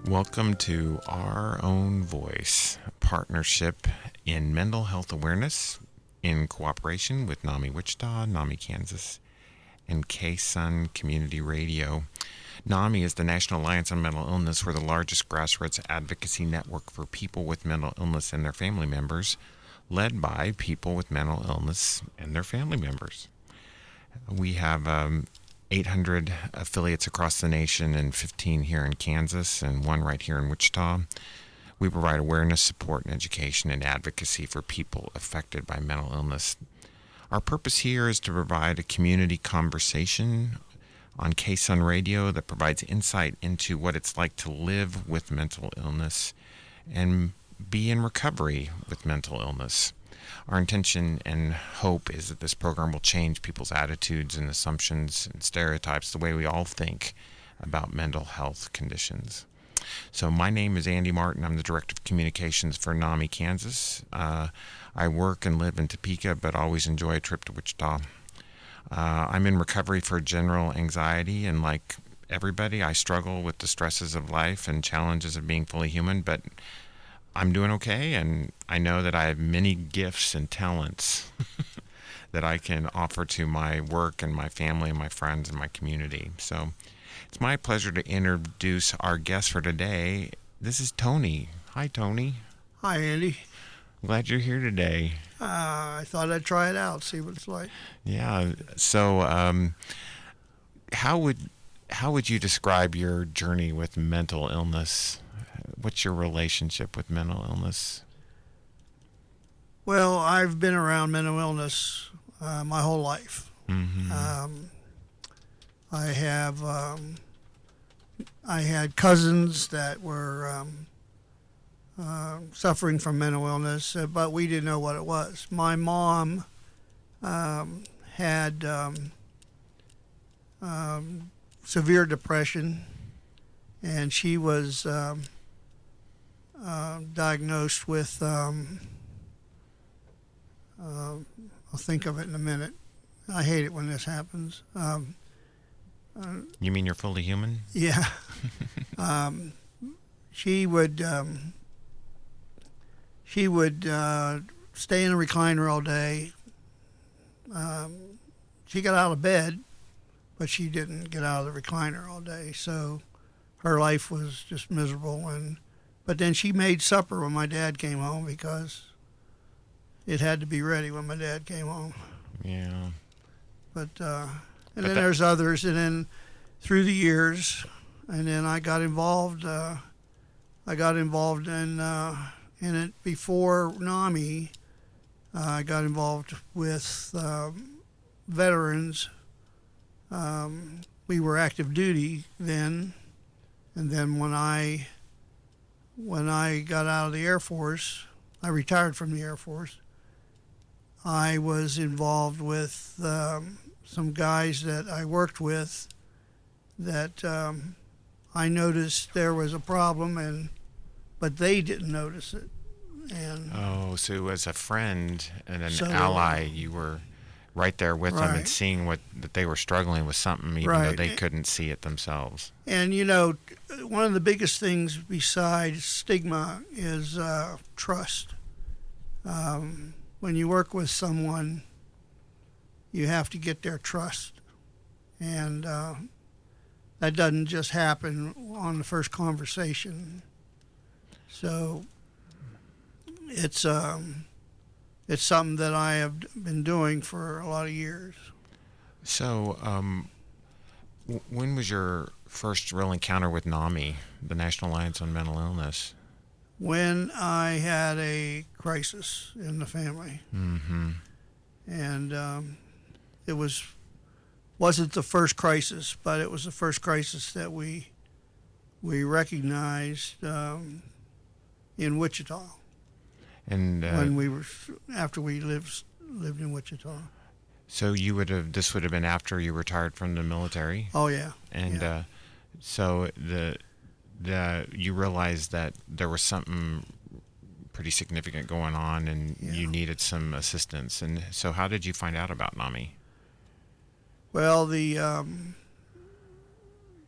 Welcome to Our Own Voice, a partnership in mental health awareness in cooperation with NAMI Wichita, NAMI Kansas, and K-Sun Community Radio. NAMI is the National Alliance on Mental Illness. We're the largest grassroots advocacy network for people with mental illness and their family members, led by people with mental illness and their family members. We have 800 affiliates across the nation and 15 here in Kansas and one right here in Wichita. We provide awareness, support, and education and advocacy for people affected by mental illness. Our purpose here is to provide a community conversation on K-Sun Radio that provides insight into what it's like to live with mental illness and be in recovery with mental illness. Our intention and hope is that this program will change people's attitudes and assumptions and stereotypes, the way we all think about mental health conditions. So my name is Andy Martin. I'm the Director of Communications for NAMI Kansas. I work and live in Topeka, but always enjoy a trip to Wichita. I'm in recovery for general anxiety, and like everybody, I struggle with the stresses of life and challenges of being fully human, but I'm doing okay, and I know that I have many gifts and talents that I can offer to my work and my family and my friends and my community. So it's my pleasure to introduce our guest for today. This is Tony. Hi, Tony. Hi, Andy. Glad you're here today. I thought I'd try it out, see what it's like. Yeah. So, how would you describe your journey with mental illness? What's your relationship with mental illness? Well, I've been around mental illness my whole life. Mm-hmm. I had cousins that were suffering from mental illness, but we didn't know what it was. My mom had severe depression, and she was diagnosed with, I'll think of it in a minute. I hate it when this happens. You mean you're fully human? Yeah. She would stay in a recliner all day. She got out of bed, but she didn't get out of the recliner all day. So her life was just miserable. But then she made supper when my dad came home because it had to be ready when my dad came home. Yeah. But then there's others, and then through the years, and then I got involved. In it before NAMI. I got involved with veterans. We were active duty then, and then when I got out of the Air Force, I retired from the Air Force. I was involved with some guys that I worked with that I noticed there was a problem, but they didn't notice it. And so as a friend and an ally, you were right there with them and seeing that they were struggling with something, even though they couldn't see it themselves. And one of the biggest things besides stigma is trust. When you work with someone, you have to get their trust, and that doesn't just happen on the first conversation. So it's something that I have been doing for a lot of years. So when was your first real encounter with NAMI, the National Alliance on Mental Illness? When I had a crisis in the family. Mm-hmm. And it wasn't the first crisis, but it was the first crisis that we recognized in Wichita. And after we lived in Wichita. So this would have been after you retired from the military? Oh yeah. And yeah. So you realized that there was something pretty significant going on, and you needed some assistance. And so how did you find out about NAMI? Well,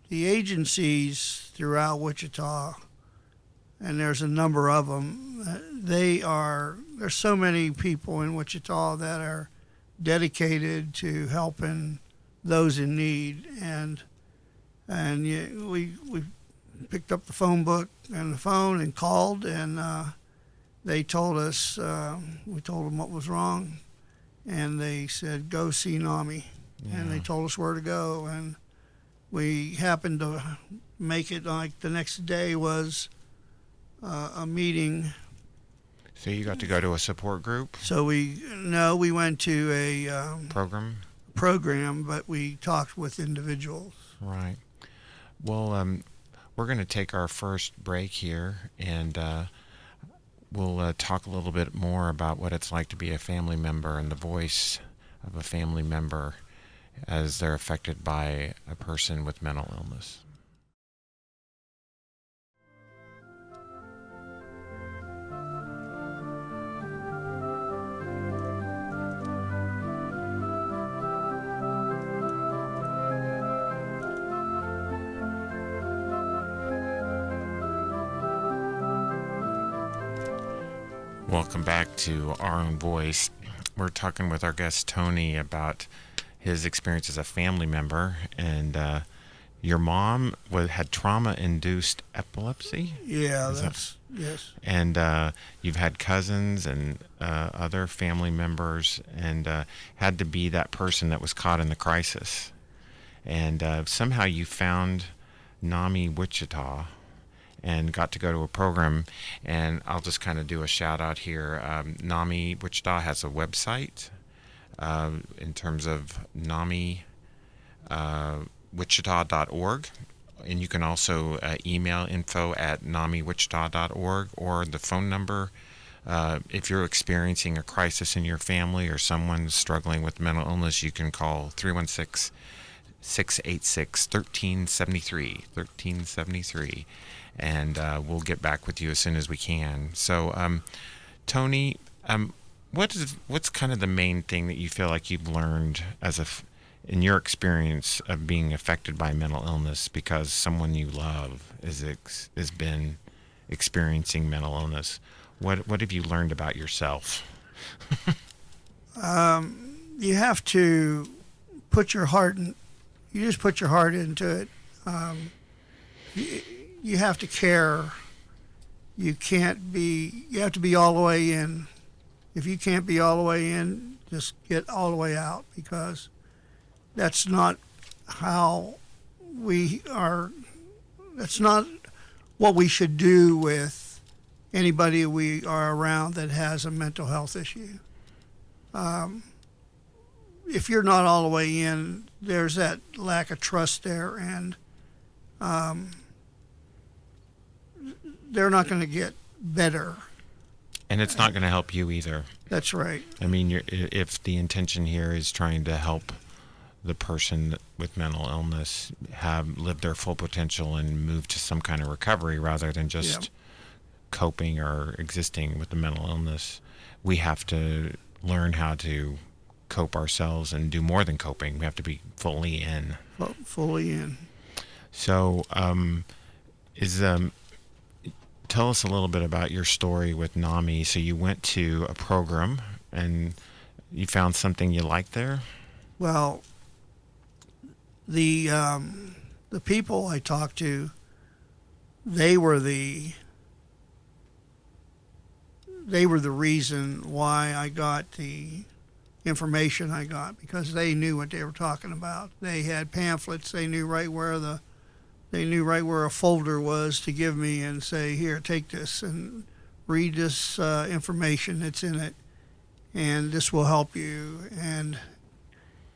the agencies throughout Wichita, and there's a number of them, there's so many people in Wichita that are dedicated to helping those in need, and we picked up the phone book and the phone and called, and they told us, we told them what was wrong, and they said, go see NAMI. Yeah. And they told us where to go, and we happened to make it like the next day was a meeting. So you got to go to a support group So we went to a program? but we talked with individuals. Right. Well, we're going to take our first break here, and we'll talk a little bit more about what it's like to be a family member and the voice of a family member as they're affected by a person with mental illness. Welcome back to Our Own Voice. We're talking with our guest Tony about his experience as a family member, and your mom had trauma-induced epilepsy? Yeah, Is yes. And you've had cousins and other family members, and had to be that person that was caught in the crisis. And somehow you found NAMI Wichita and got to go to a program. And I'll just kind of do a shout out here. NAMI Wichita has a website in terms of NAMI wichita.org, and you can also email info@namiwichita.org, or the phone number if you're experiencing a crisis in your family or someone's struggling with mental illness. You can call 316-686-1373 and we'll get back with you as soon as we can. So Tony, what's kind of the main thing that you feel like you've learned in your experience of being affected by mental illness because someone you love has been experiencing mental illness? What have you learned about yourself? You have to put your heart in. You just put your heart into it. You have to care. You have to be all the way in. If you can't be all the way in, just get all the way out, because that's not how we are. That's not what we should do with anybody we are around that has a mental health issue. If you're not all the way in, there's that lack of trust there, and they're not going to get better. And it's not going to help you either. That's right. I mean, if the intention here is trying to help the person with mental illness live their full potential and move to some kind of recovery rather than just coping or existing with the mental illness, we have to learn how to cope ourselves and do more than coping. We have to be fully in. Fully in. So, tell us a little bit about your story with NAMI. So you went to a program and you found something you liked there? Well, the people I talked to, they were the reason why I got the information I got, because they knew what they were talking about. They had pamphlets. They knew right where a folder was to give me and say, here, take this and read this information that's in it, and this will help you. And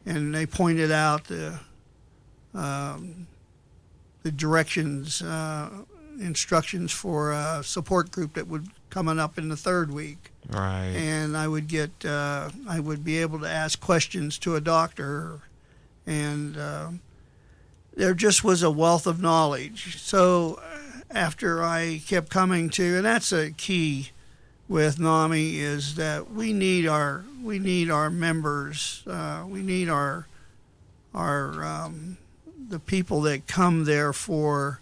they pointed out the directions, instructions for a support group that would coming up in the third week. Right. And I would be able to ask questions to a doctor, and there just was a wealth of knowledge. So after I kept coming to, and that's a key with NAMI, is that we need our members, we need our the people that come there for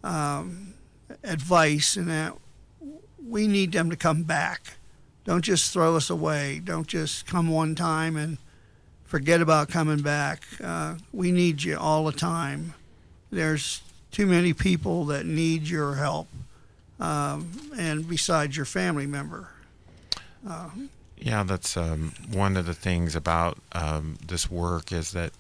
advice and that, we need them to come back. Don't just throw us away. Don't just come one time and forget about coming back. We need you all the time. There's too many people that need your help, and besides your family member. Yeah, that's one of the things about this work is that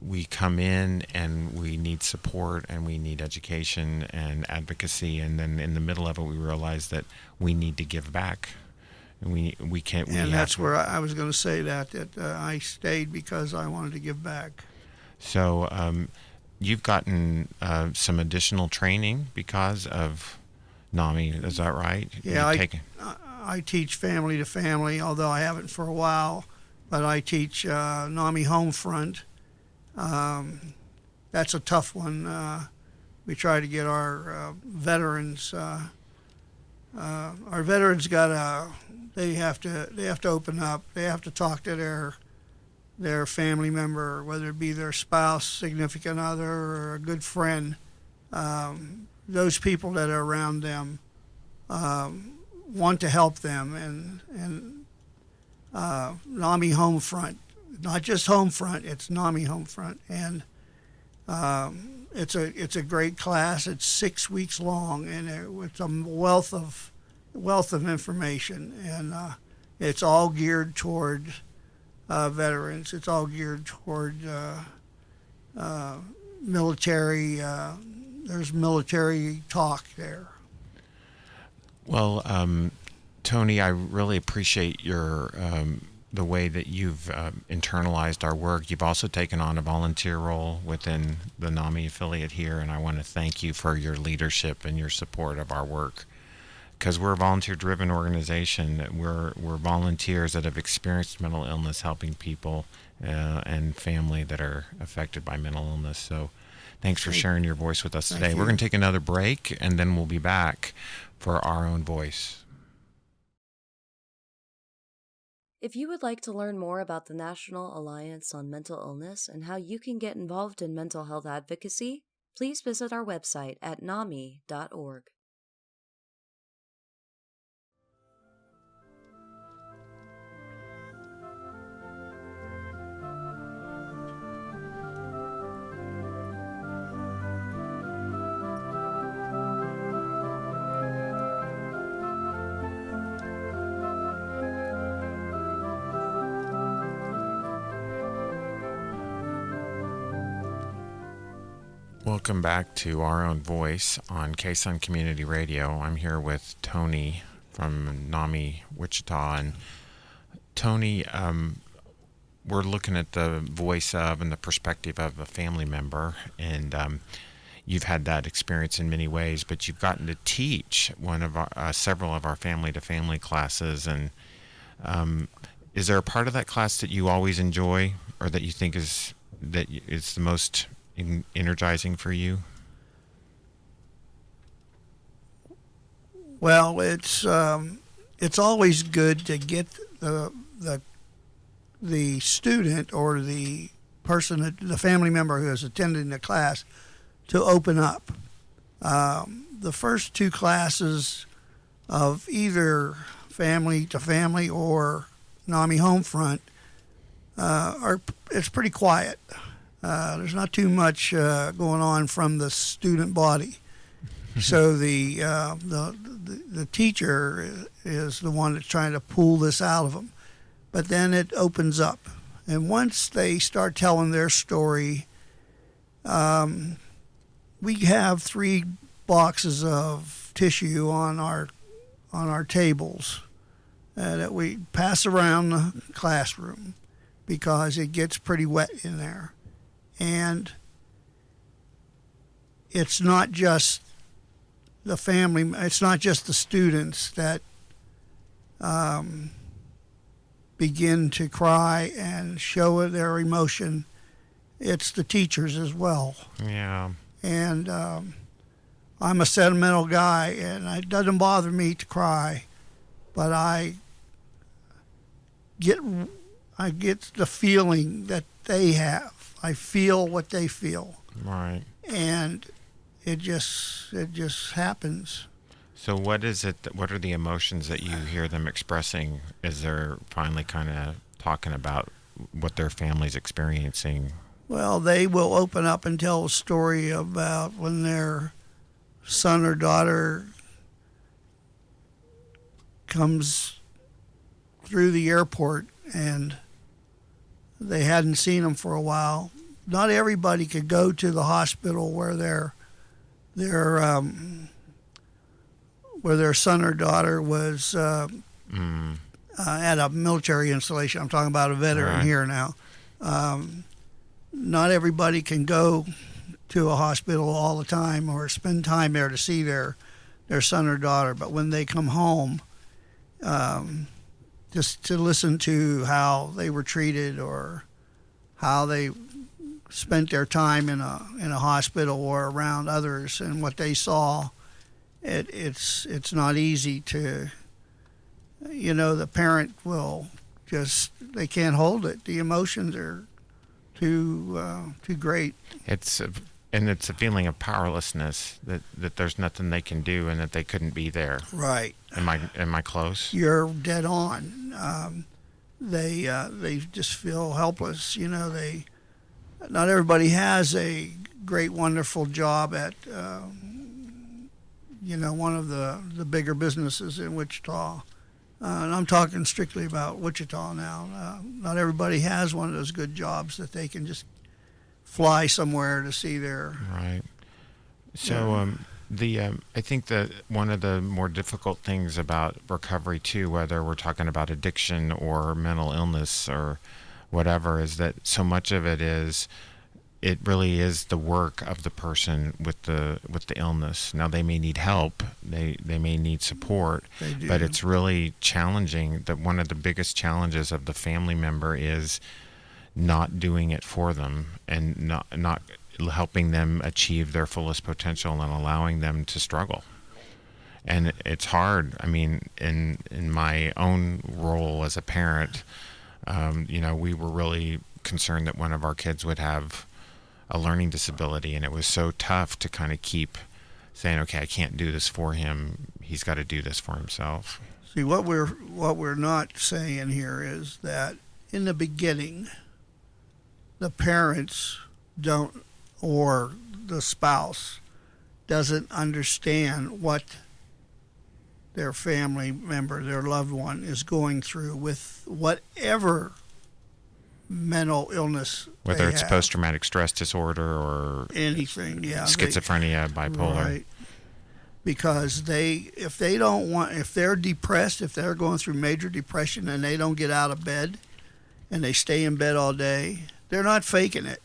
we come in and we need support and we need education and advocacy, and then in the middle of it we realize that we need to give back. And we can't. And that's where I was going to say that I stayed because I wanted to give back. So you've gotten some additional training because of NAMI, is that right? Yeah, I teach family to family, although I haven't for a while, but I teach NAMI Homefront. That's a tough one. We try to get our veterans. Our veterans they have to open up. They have to talk to their family member, whether it be their spouse, significant other, or a good friend. Those people that are around them want to help them, and NAMI Homefront, not just Homefront, it's NAMI Homefront, and it's a great class. It's 6 weeks long, and it's a wealth of information, and it's all geared toward veterans. It's all geared toward military. There's military talk there. Well, Tony, I really appreciate your the way that you've internalized our work. You've also taken on a volunteer role within the NAMI affiliate here, and I want to thank you for your leadership and your support of our work. Because we're a volunteer-driven organization. We're volunteers that have experienced mental illness, helping people and family that are affected by mental illness. So thanks for sharing your voice with us today. We're going to take another break, and then we'll be back for Our Own Voice. If you would like to learn more about the National Alliance on Mental Illness and how you can get involved in mental health advocacy, please visit our website at NAMI.org. Welcome back to Our Own Voice on KSUN Community Radio. I'm here with Tony from NAMI Wichita. And Tony, we're looking at the voice of and the perspective of a family member. And you've had that experience in many ways, but you've gotten to teach several of our family-to-family classes. And is there a part of that class that you always enjoy, or that you think is the most energizing for you? Well, it's always good to get the student or the person, the family member who is attending the class, to open up. The first two classes of either family to family or NAMI Homefront it's pretty quiet. There's not too much going on from the student body, so the teacher is the one that's trying to pull this out of them. But then it opens up, and once they start telling their story, we have 3 boxes of tissue on our tables that we pass around the classroom because it gets pretty wet in there. And it's not just the family, it's not just the students that begin to cry and show their emotion. It's the teachers as well. Yeah. And I'm a sentimental guy, and it doesn't bother me to cry, but I I get the feeling that they have. I feel what they feel, Right. and it just happens. So what is it? What are the emotions that you hear them expressing as they're finally kind of talking about what their family's experiencing? Well, they will open up and tell a story about when their son or daughter comes through the airport and they hadn't seen them for a while. Not everybody could go to the hospital where their son or daughter was at a military installation. I'm talking about a veteran Right. here now. Not everybody can go to a hospital all the time or spend time there to see their son or daughter. But when they come home, just to listen to how they were treated or how they spent their time in a hospital or around others and what they saw, it's not easy to, the parent will just, they can't hold it. The emotions are too great. It's a feeling of powerlessness that there's nothing they can do and that they couldn't be there. Right. Am I close? You're dead on. They just feel helpless. Not everybody has a great, wonderful job at one of the bigger businesses in Wichita. And I'm talking strictly about Wichita now. Not everybody has one of those good jobs that they can just fly somewhere to see their. Right. So I think that one of the more difficult things about recovery too, whether we're talking about addiction or mental illness or whatever, is that so much of it really is the work of the person with the illness. Now they may need help, they may need support, They do. but it's really challenging. That one of the biggest challenges of the family member is not doing it for them and not helping them achieve their fullest potential and allowing them to struggle. And it's hard. I mean, in my own role as a parent, we were really concerned that one of our kids would have a learning disability, and it was so tough to kind of keep saying, okay, I can't do this for him. He's got to do this for himself. See, what we're not saying here is that in the beginning, the parents don't, or the spouse doesn't understand what their family member, their loved one, is going through with whatever mental illness Whether they it's have. post-traumatic stress disorder or Anything, yeah. schizophrenia, bipolar. Right. Because if they're depressed, if they're going through major depression and they don't get out of bed and they stay in bed all day, they're not faking it.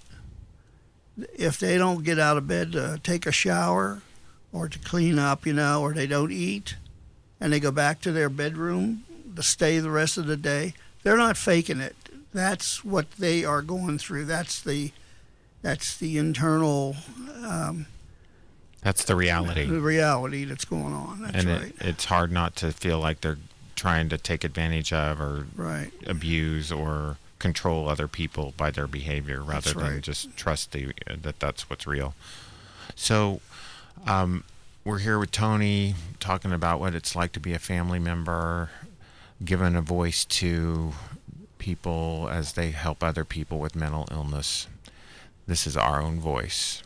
If they don't get out of bed to take a shower or to clean up, or they don't eat and they go back to their bedroom to stay the rest of the day, they're not faking it. That's what they are going through. That's the internal That's the reality. the reality that's going on. That's And right. it's hard not to feel like they're trying to take advantage of or Right. abuse or control other people by their behavior rather That's than right. just trust that's what's real. So we're here with Tony talking about what it's like to be a family member, giving a voice to people as they help other people with mental illness. This is Our Own Voice.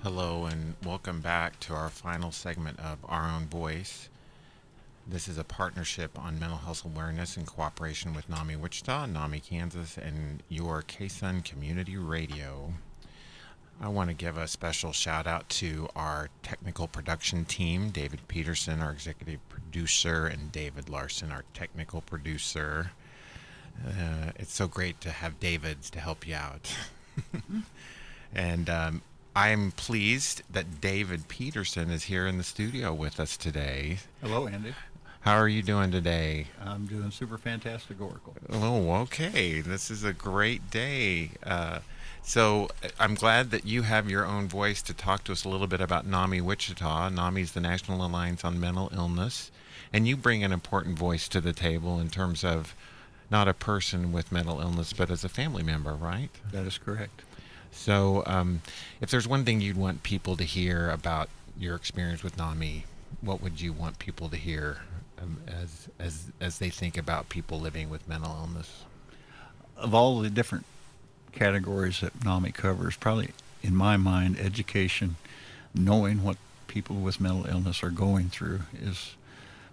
Hello and welcome back to our final segment of Our Own Voice. This is a partnership on mental health awareness in cooperation with NAMI Wichita, NAMI Kansas, and your KSUN Community Radio. I want to give a special shout out to our technical production team, David Peterson, our executive producer, and David Larson, our technical producer. It's so great to have David to help you out. And I'm pleased that David Peterson is here in the studio with us today. Hello, Andy. How are you doing today? I'm doing super fantastic, Oracle. Oh, okay. This is a great day. So I'm glad that you have your own voice to talk to us a little bit about NAMI Wichita. NAMI is the National Alliance on Mental Illness, and you bring an important voice to the table in terms of not a person with mental illness, but as a family member, right? That is correct. So if there's one thing you'd want people to hear about your experience with NAMI, what would you want people to hear as they think about people living with mental illness? Of all the different categories that NAMI covers, probably in my mind, education, knowing what people with mental illness are going through is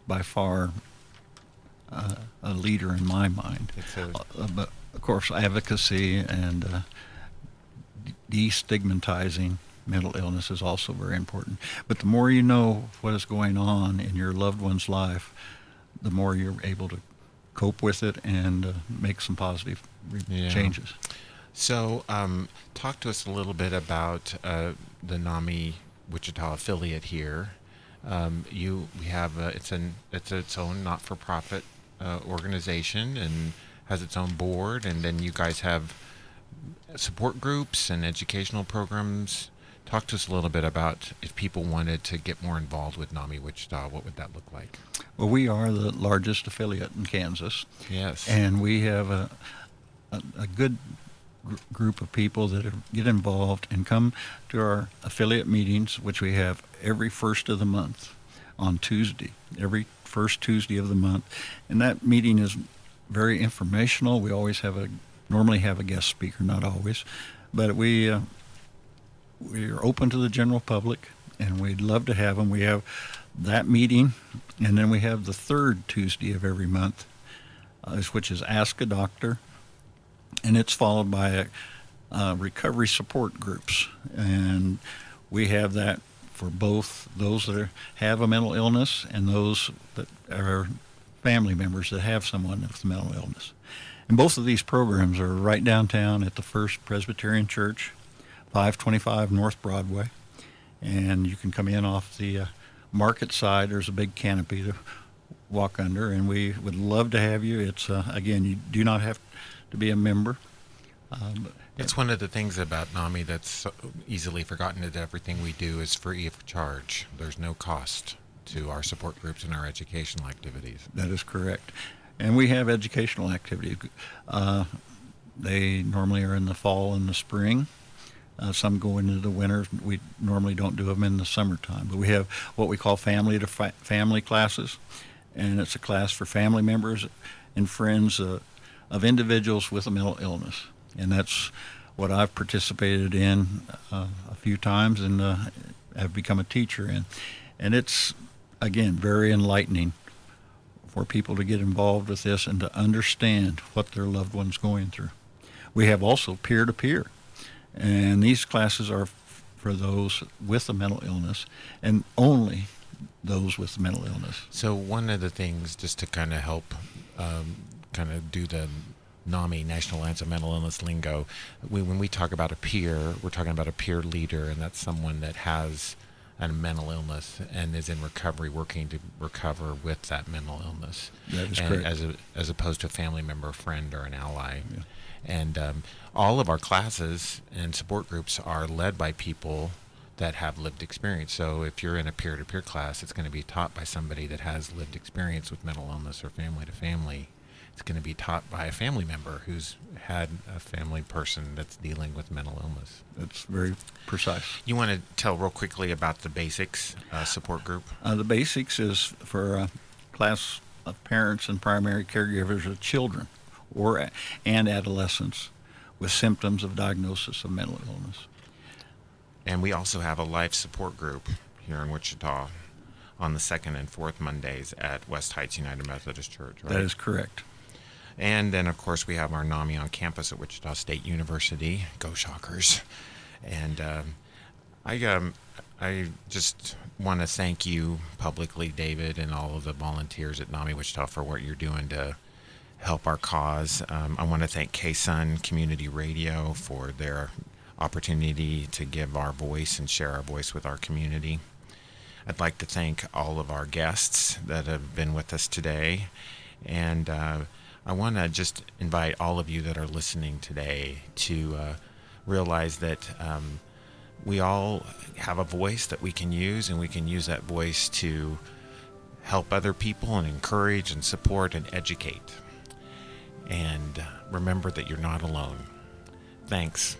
by far a leader in my mind. But of course, advocacy and destigmatizing mental illness is also very important. But the more you know what is going on in your loved one's life, the more you're able to cope with it and make some positive changes. So talk to us a little bit about the NAMI Wichita affiliate here. We have it's its own not-for-profit organization and has its own board, and then you guys have support groups and educational programs. Talk to us a little bit about if people wanted to get more involved with NAMI Wichita, what would that look like? Well, we are the largest affiliate in Kansas. Yes. And we have a good group of people that get involved and come to our affiliate meetings, which we have every first of the month on Tuesday, every first Tuesday of the month. And that meeting is very informational. We always normally have a guest speaker, not always, but we are open to the general public, and we'd love to have them. We have that meeting, and then we have the third Tuesday of every month, which is Ask a Doctor, and it's followed by recovery support groups, and we have that for both those that have a mental illness and those that are family members that have someone with mental illness. And both of these programs are right downtown at the First Presbyterian Church, 525 North Broadway. And you can come in off the market side. There's a big canopy to walk under, and we would love to have you. It's, again, you do not have to be a member. It's one of the things about NAMI that's so easily forgotten, that everything we do is free of charge. There's no cost to our support groups and our educational activities. That is correct. And we have educational activities. They normally are in the fall and the spring. Some go into the winter. We normally don't do them in the summertime. But we have what we call family to family classes. And it's a class for family members and friends of individuals with a mental illness. And that's what I've participated in a few times and have become a teacher in. And it's, again, very enlightening for people to get involved with this and to understand what their loved one's going through. We have also peer-to-peer, and these classes are for those with a mental illness and only those with mental illness. So one of the things, just to kind of help kind of do the NAMI, National Alliance of Mental Illness lingo, when we talk about a peer, we're talking about a peer leader, and that's someone that has a mental illness and is in recovery, working to recover with that mental illness. That is correct. As opposed to a family member, friend, or an ally. Yeah. And all of our classes and support groups are led by people that have lived experience. So if you're in a peer-to-peer class, it's going to be taught by somebody that has lived experience with mental illness, or family to family. It's going to be taught by a family member who's had a family person that's dealing with mental illness. That's very precise. You want to tell real quickly about the basics support group? The basics is for a class of parents and primary caregivers of children and adolescents with symptoms of diagnosis of mental illness. And we also have a life support group here in Wichita on the second and fourth Mondays at West Heights United Methodist Church, right? That is correct. And then, of course, we have our NAMI on campus at Wichita State University. Go Shockers. And I just want to thank you publicly, David, and all of the volunteers at NAMI Wichita for what you're doing to help our cause. I want to thank KSUN Community Radio for their opportunity to give our voice and share our voice with our community. I'd like to thank all of our guests that have been with us today. And I want to just invite all of you that are listening today to realize that we all have a voice that we can use, and we can use that voice to help other people and encourage and support and educate. And remember that you're not alone. Thanks.